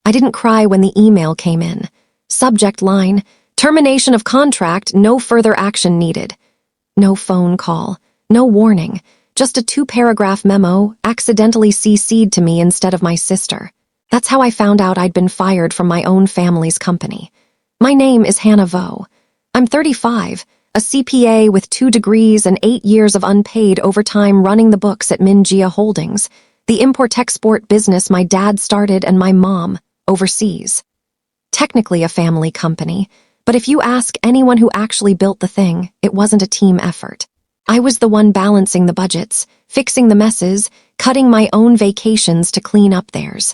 I didn't cry when the email came in. Subject line, termination of contract, no further action needed. No phone call, no warning, just a 2-paragraph memo accidentally CC'd to me instead of my sister. That's how I found out I'd been fired from my own family's company. My name is Hannah Vo. I'm 35, a CPA with 2 degrees and 8 years of unpaid overtime running the books at Mingia Holdings, the import-export business my dad started and my mom overseas. Technically a family company, but if you ask anyone who actually built the thing, it wasn't a team effort. I was the one balancing the budgets, fixing the messes, cutting my own vacations to clean up theirs.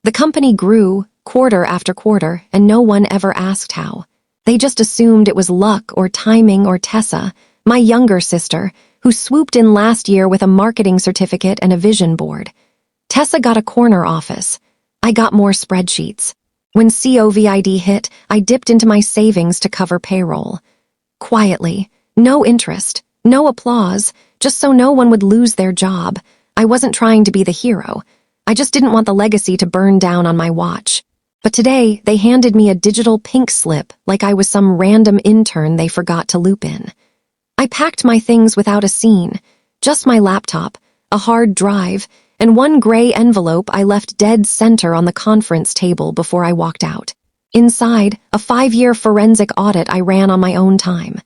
The company grew, quarter after quarter, and no one ever asked how. They just assumed it was luck or timing or Tessa, my younger sister, who swooped in last year with a marketing certificate and a vision board. Tessa got a corner office. I got more spreadsheets. When COVID hit, I dipped into my savings to cover payroll. Quietly, no interest, no applause, just so no one would lose their job. I wasn't trying to be the hero. I just didn't want the legacy to burn down on my watch. But today, they handed me a digital pink slip like I was some random intern they forgot to loop in. I packed my things without a scene, just my laptop, a hard drive, and one gray envelope I left dead center on the conference table before I walked out. Inside, a 5-year forensic audit I ran on my own time.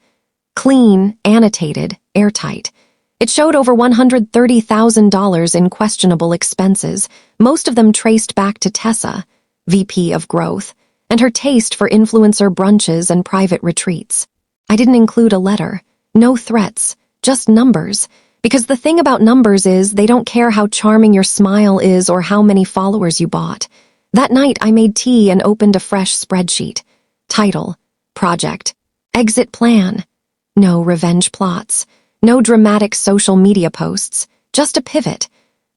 Clean, annotated, airtight. It showed over $130,000 in questionable expenses, most of them traced back to Tessa, VP of Growth, and her taste for influencer brunches and private retreats. I didn't include a letter, no threats, just numbers, because the thing about numbers is they don't care how charming your smile is or how many followers you bought. That night I made tea and opened a fresh spreadsheet. Title, project, exit plan. No revenge plots, no dramatic social media posts, just a pivot.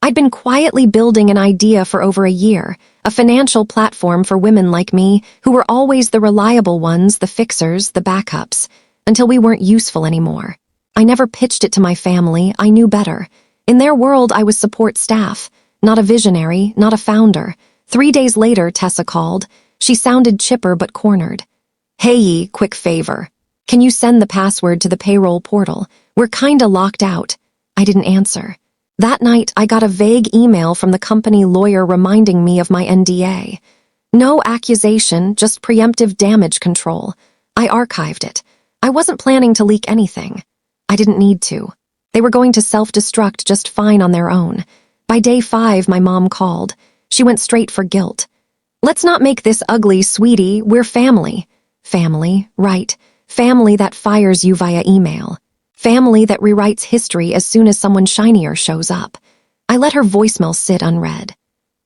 I'd been quietly building an idea for over a year, a financial platform for women like me who were always the reliable ones, the fixers, the backups, until we weren't useful anymore. I never pitched it to my family, I knew better. In their world, I was support staff, not a visionary, not a founder. 3 days later, Tessa called. She sounded chipper but cornered. Hey, quick favor. Can you send the password to the payroll portal? We're kinda locked out. I didn't answer. That night, I got a vague email from the company lawyer reminding me of my NDA. No accusation, just preemptive damage control. I archived it. I wasn't planning to leak anything. I didn't need to. They were going to self-destruct just fine on their own. By day 5, my mom called. She went straight for guilt. Let's not make this ugly, sweetie. We're family. Family, right. Family that fires you via email. Family that rewrites history as soon as someone shinier shows up. I let her voicemail sit unread.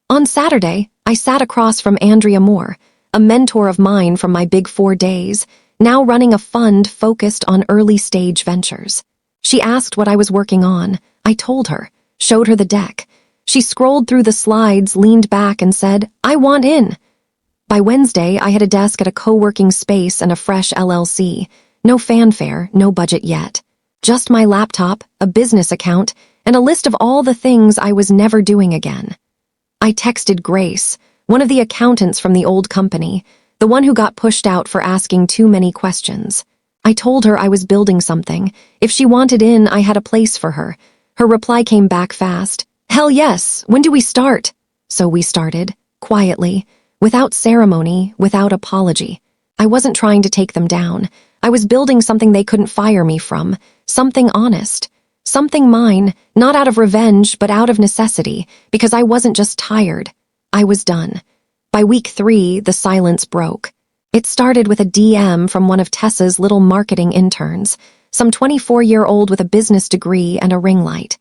On Saturday, I sat across from Andrea Moore, a mentor of mine from my Big 4 days, now running a fund focused on early-stage ventures. She asked what I was working on. I told her, showed her the deck. She scrolled through the slides, leaned back, and said, I want in. By Wednesday, I had a desk at a co-working space and a fresh LLC. No fanfare, no budget yet. Just my laptop, a business account, and a list of all the things I was never doing again. I texted Grace, one of the accountants from the old company, the one who got pushed out for asking too many questions. I told her I was building something. If she wanted in, I had a place for her. Her reply came back fast. Hell yes, when do we start? So we started, quietly, without ceremony, without apology. I wasn't trying to take them down. I was building something they couldn't fire me from, something honest, something mine, not out of revenge, but out of necessity, because I wasn't just tired. I was done. By week 3, the silence broke. It started with a DM from one of Tessa's little marketing interns, some 24-year-old with a business degree and a ring light.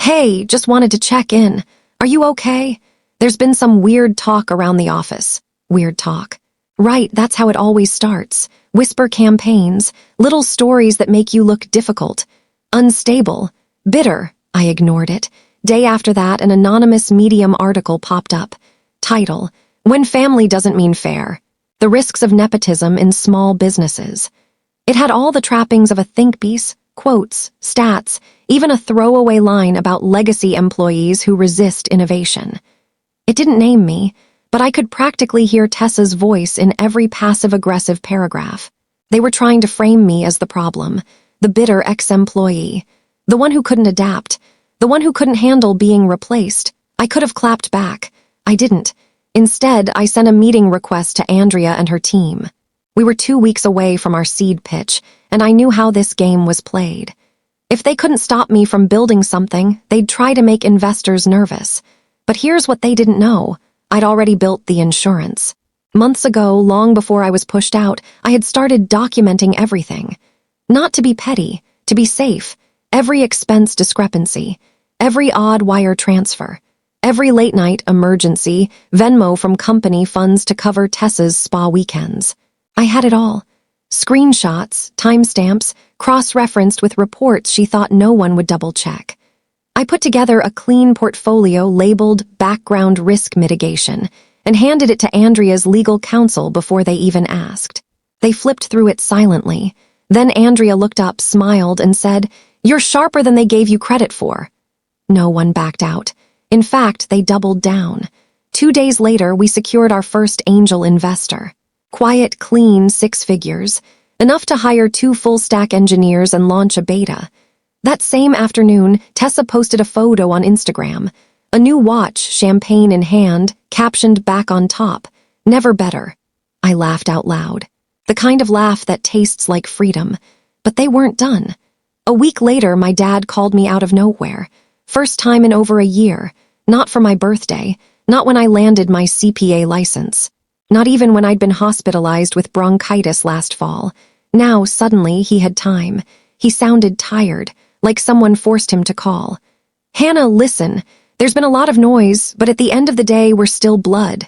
Hey, just wanted to check in. Are you okay? There's been some weird talk around the office. Weird talk. Right, that's how it always starts. Whisper campaigns, little stories that make you look difficult, unstable, bitter. I ignored it. Day after that, an anonymous Medium article popped up. Title, When Family Doesn't Mean Fair. The Risks of Nepotism in Small Businesses. It had all the trappings of a think piece, quotes, stats, even a throwaway line about legacy employees who resist innovation. It didn't name me, but I could practically hear Tessa's voice in every passive-aggressive paragraph. They were trying to frame me as the problem, the bitter ex-employee, the one who couldn't adapt, the one who couldn't handle being replaced. I could have clapped back. I didn't. Instead, I sent a meeting request to Andrea and her team. We were 2 weeks away from our seed pitch, and I knew how this game was played. If they couldn't stop me from building something, they'd try to make investors nervous. But here's what they didn't know. I'd already built the insurance. Months ago, long before I was pushed out, I had started documenting everything. Not to be petty, to be safe. Every expense discrepancy, every odd wire transfer, every late-night emergency, Venmo from company funds to cover Tessa's spa weekends. I had it all. Screenshots, timestamps, cross-referenced with reports she thought no one would double-check. I put together a clean portfolio labeled Background Risk Mitigation and handed it to Andrea's legal counsel before they even asked. They flipped through it silently. Then Andrea looked up, smiled, and said, "You're sharper than they gave you credit for." No one backed out. In fact, they doubled down. 2 days later, we secured our first angel investor. Quiet, clean 6 figures, enough to hire 2 full-stack engineers and launch a beta. That same afternoon, Tessa posted a photo on Instagram. A new watch, champagne in hand, captioned back on top, "Never better." I laughed out loud. The kind of laugh that tastes like freedom. But they weren't done. A week later, my dad called me out of nowhere. First time in over a year. Not for my birthday. Not when I landed my CPA license. Not even when I'd been hospitalized with bronchitis last fall. Now, suddenly, he had time. He sounded tired, like someone forced him to call. "Hannah, listen. There's been a lot of noise, but at the end of the day, we're still blood."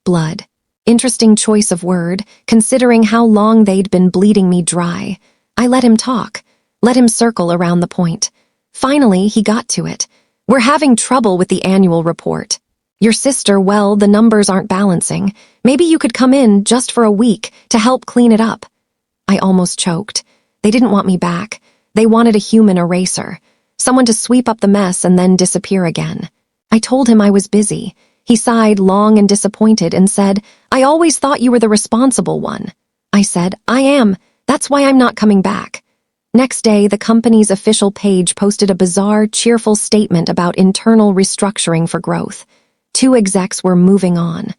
Blood. Interesting choice of word, considering how long they'd been bleeding me dry. I let him talk. Let him circle around the point. Finally, he got to it. "We're having trouble with the annual report. Your sister, well, the numbers aren't balancing. Maybe you could come in just for a week to help clean it up." I almost choked. They didn't want me back. They wanted a human eraser. Someone to sweep up the mess and then disappear again. I told him I was busy. He sighed long and disappointed and said, "I always thought you were the responsible one." I said, "I am. That's why I'm not coming back." Next day, the company's official page posted a bizarre, cheerful statement about internal restructuring for growth. 2 execs were moving on.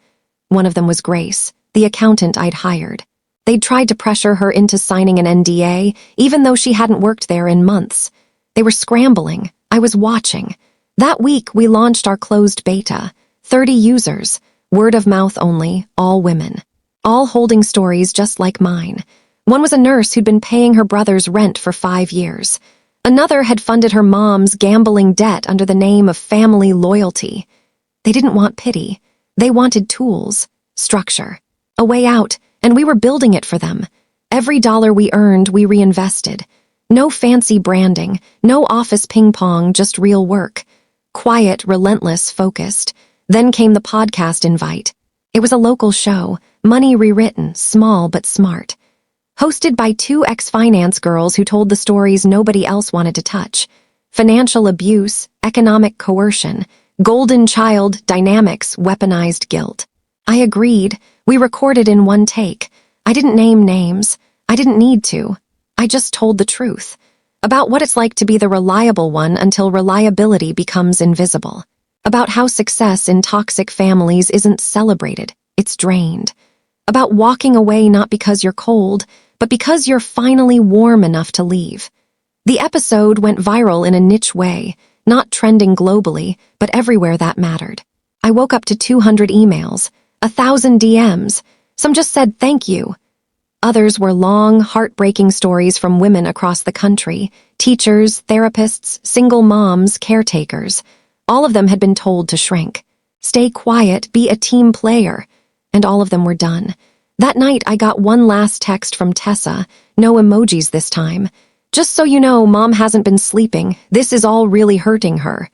One of them was Grace, the accountant I'd hired. They'd tried to pressure her into signing an NDA, even though she hadn't worked there in months. They were scrambling. I was watching. That week, we launched our closed beta. 30 users, word of mouth only, all women. All holding stories just like mine. One was a nurse who'd been paying her brother's rent for 5 years. Another had funded her mom's gambling debt under the name of family loyalty. They didn't want pity. They wanted tools, structure, a way out, and we were building it for them. Every dollar we earned, we reinvested. No fancy branding, no office ping-pong, just real work. Quiet, relentless, focused. Then came the podcast invite. It was a local show, money rewritten, small but smart. Hosted by 2 ex-finance girls who told the stories nobody else wanted to touch. Financial abuse, economic coercion, golden child dynamics, weaponized guilt. I agreed. We recorded in 1 take. I didn't name names. I didn't need to. I just told the truth. About what it's like to be the reliable one until reliability becomes invisible. About how success in toxic families isn't celebrated, it's drained. About walking away not because you're cold, but because you're finally warm enough to leave. The episode went viral in a niche way, not trending globally, but everywhere that mattered. I woke up to 200 emails, 1,000 DMs. Some just said thank you. Others were long, heartbreaking stories from women across the country, teachers, therapists, single moms, caretakers. All of them had been told to shrink. Stay quiet, be a team player. And all of them were done. That night, I got one last text from Tessa, no emojis this time. "Just so you know, Mom hasn't been sleeping. This is all really hurting her."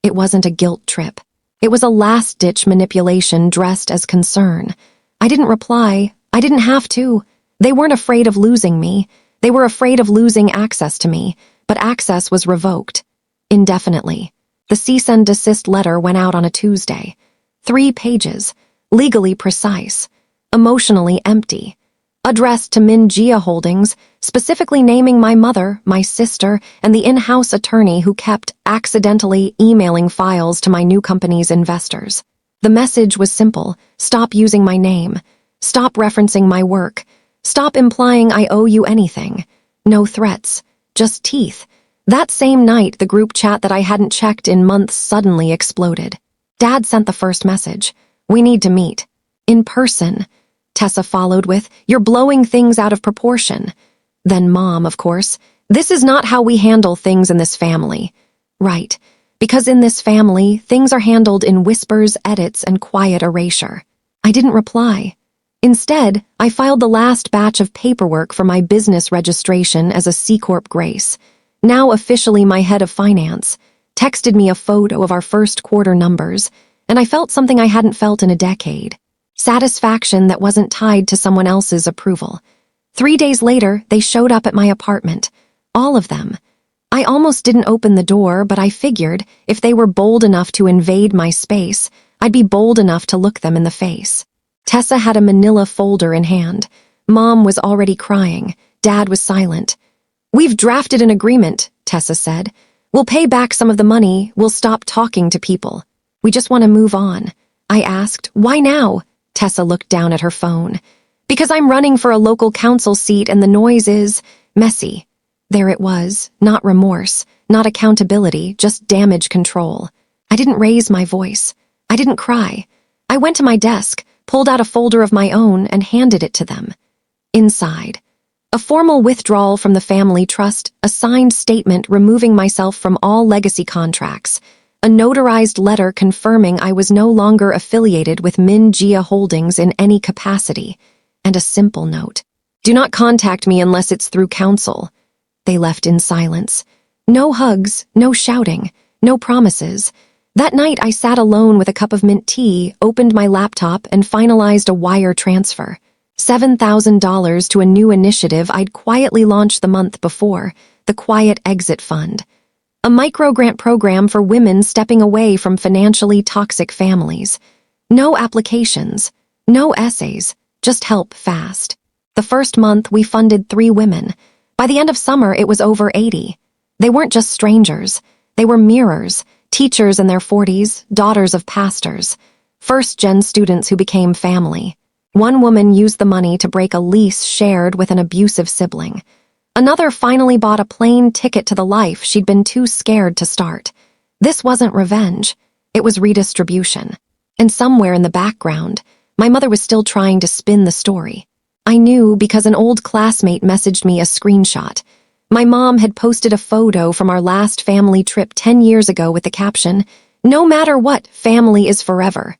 It wasn't a guilt trip. It was a last-ditch manipulation dressed as concern. I didn't reply. I didn't have to. They weren't afraid of losing me. They were afraid of losing access to me, but access was revoked. Indefinitely. The cease and desist letter went out on a Tuesday. 3 pages. legally precise, emotionally empty. Addressed to Min Jia Holdings, specifically naming my mother, my sister, and the in-house attorney who kept accidentally emailing files to my new company's investors. The message was simple: stop using my name. Stop referencing my work. Stop implying I owe you anything. No threats, just teeth. That same night, the group chat that I hadn't checked in months suddenly exploded. Dad sent the first message. We need to meet. In person. Tessa followed with, you're blowing things out of proportion. Then Mom, of course. This is not how we handle things in this family. Right. Because in this family, things are handled in whispers, edits, and quiet erasure. I didn't reply. Instead, I filed the last batch of paperwork for my business registration as a C Corp Grace, now officially my head of finance, texted me a photo of our first quarter numbers, and I felt something I hadn't felt in a decade. Satisfaction that wasn't tied to someone else's approval. 3 days later, they showed up at my apartment. All of them. I almost didn't open the door, but I figured if they were bold enough to invade my space, I'd be bold enough to look them in the face. Tessa had a manila folder in hand. Mom was already crying. Dad was silent. We've drafted an agreement, Tessa said. We'll pay back some of the money. We'll stop talking to people. We just want to move on. I asked, why now? Tessa looked down at her phone. Because I'm running for a local council seat and the noise is messy. There it was, not remorse, not accountability, just damage control. I didn't raise my voice. I didn't cry. I went to my desk, pulled out a folder of my own, and handed it to them. Inside, a formal withdrawal from the family trust, a signed statement removing myself from all legacy contracts, a notarized letter confirming I was no longer affiliated with Min Jia Holdings in any capacity, and a simple note. Do not contact me unless it's through counsel. They left in silence. No hugs, no shouting, no promises. That night I sat alone with a cup of mint tea, opened my laptop, and finalized a wire transfer. $7,000 to a new initiative I'd quietly launched the month before, the Quiet Exit Fund. A microgrant program for women stepping away from financially toxic families. No applications, no essays, just help fast. The first month we funded 3 women. By the end of summer it was over 80. They weren't just strangers. They were mirrors, teachers in their 40s, daughters of pastors, first-gen students who became family. One woman used the money to break a lease shared with an abusive sibling. Another finally bought a plane ticket to the life she'd been too scared to start. This wasn't revenge. It was redistribution. And somewhere in the background, my mother was still trying to spin the story. I knew because an old classmate messaged me a screenshot. My mom had posted a photo from our last family trip 10 years ago with the caption, "No matter what, family is forever."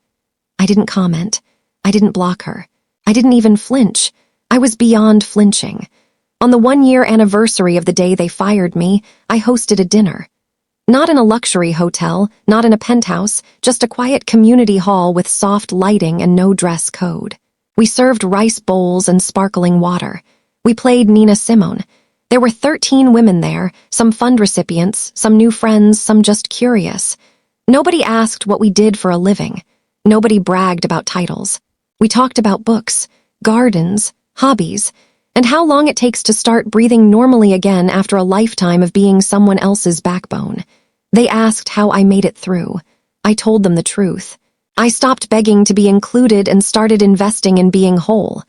I didn't comment. I didn't block her. I didn't even flinch. I was beyond flinching. On the 1-year anniversary of the day they fired me, I hosted a dinner. Not in a luxury hotel, not in a penthouse, just a quiet community hall with soft lighting and no dress code. We served rice bowls and sparkling water. We played Nina Simone. There were 13 women there, some fund recipients, some new friends, some just curious. Nobody asked what we did for a living. Nobody bragged about titles. We talked about books, gardens, hobbies, and how long it takes to start breathing normally again after a lifetime of being someone else's backbone. They asked how I made it through. I told them the truth. I stopped begging to be included and started investing in being whole.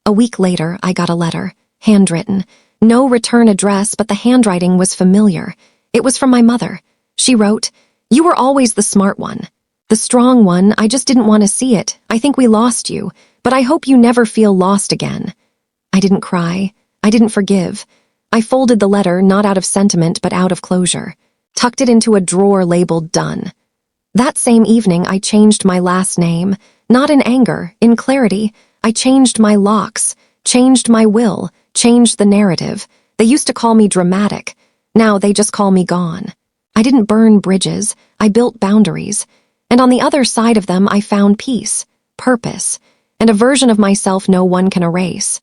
A week later, I got a letter, handwritten. No return address, but the handwriting was familiar. It was from my mother. She wrote, "You were always the smart one. The strong one, I just didn't want to see it. I think we lost you, but I hope you never feel lost again." I didn't cry. I didn't forgive. I folded the letter not out of sentiment but out of closure, tucked it into a drawer labeled done. That same evening, I changed my last name, not in anger, in clarity. I changed my locks, changed my will, changed the narrative. They used to call me dramatic. Now they just call me gone. I didn't burn bridges. I built boundaries. And on the other side of them, I found peace, purpose, and a version of myself no one can erase.